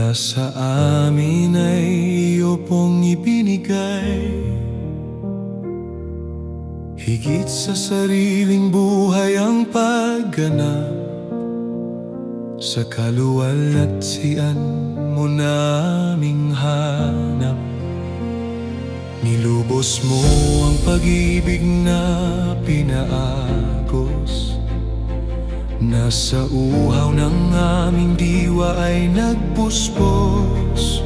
na sa amin ay iyo pong ibinigay. Higit sa sariling buhay ang pagganap, sa kaluwalhatian mo naming hanap. Nilubos mo ang pag-ibig na pinaagos, nasa uhaw ng aming diwa ay nagpuspos.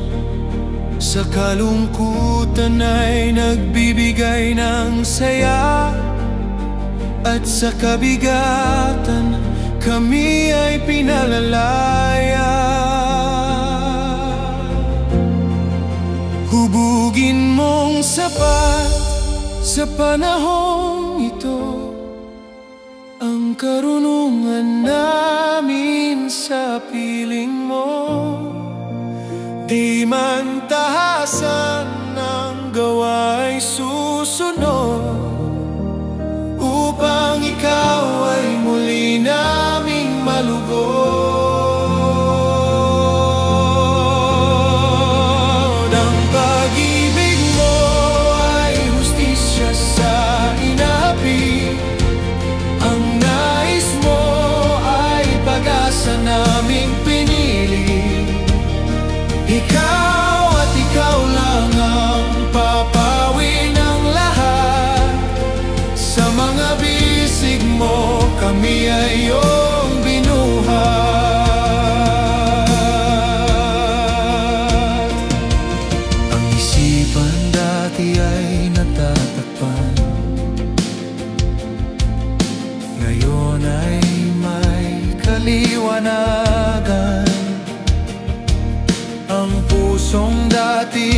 Sa kalungkutan ay nagbibigay ng saya, at sa kabigatan kami ay pinalalaya. Hubugin mong sapat sa panahong ito ang karunungan namin sa piling mo. Di man tahasan ng gawa'y susunod, upang ikaw ay muli naming malugod. Ang pag-ibig mo ay hustisya sa inapi, ang nais mo ay pag-asa naming pinili. Ikaw at ikaw lang ang papawi ng lahat. Sa mga bisig mo kami ay iyong binuhat. Ang isipan dati ay natatakpan, ngayon ay may kaliwanagan. Ang pusong dati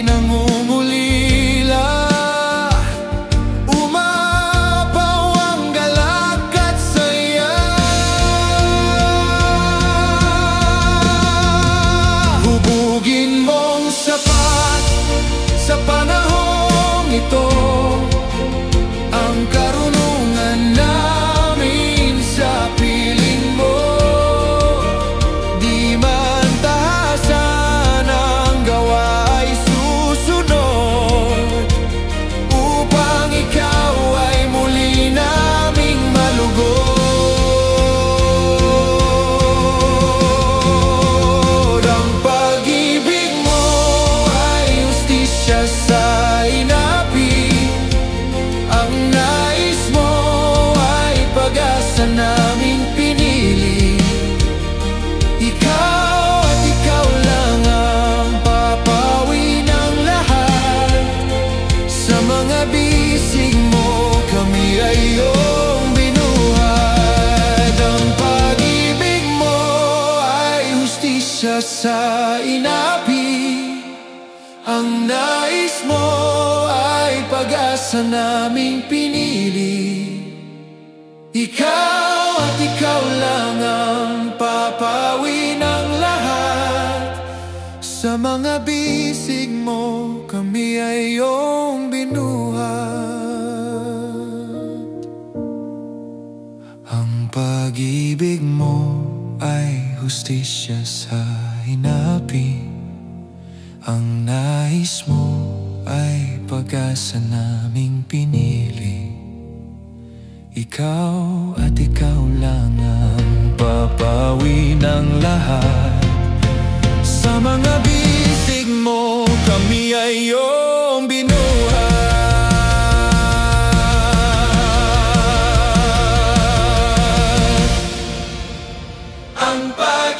nangungulila, umapaw ang galak at saya. Hubugin mong sapat sa panahong ito ang karunungan namin sa piling mo. Di man tahasan ang gawa ay susunod, upang ikaw ay muli naming malugod. Ang pag-ibig mo ay hustisya sa inapi, ang nais mo ay pag-asa naming pinili. Ikaw at ikaw lang ang papawi ng lahat. Sa mga bisig mo kami ay iyong binuhat. Ang pag-ibig mo ay hustisya sa inapi, ang nais mo ay pag-asa naming pinili. Ikaw at ikaw lang ang papawi ng lahat. Sa mga bisig mo kami ay iyong binuhat. Ang pag-ibig mo ay hustisya sa hinapi, ang nais mo ay pag-asa naming pinili. Ikaw at ikaw lang ang papawi ng lahat. Sa mga bisig mo kami ay iyong binuhat. Ang pag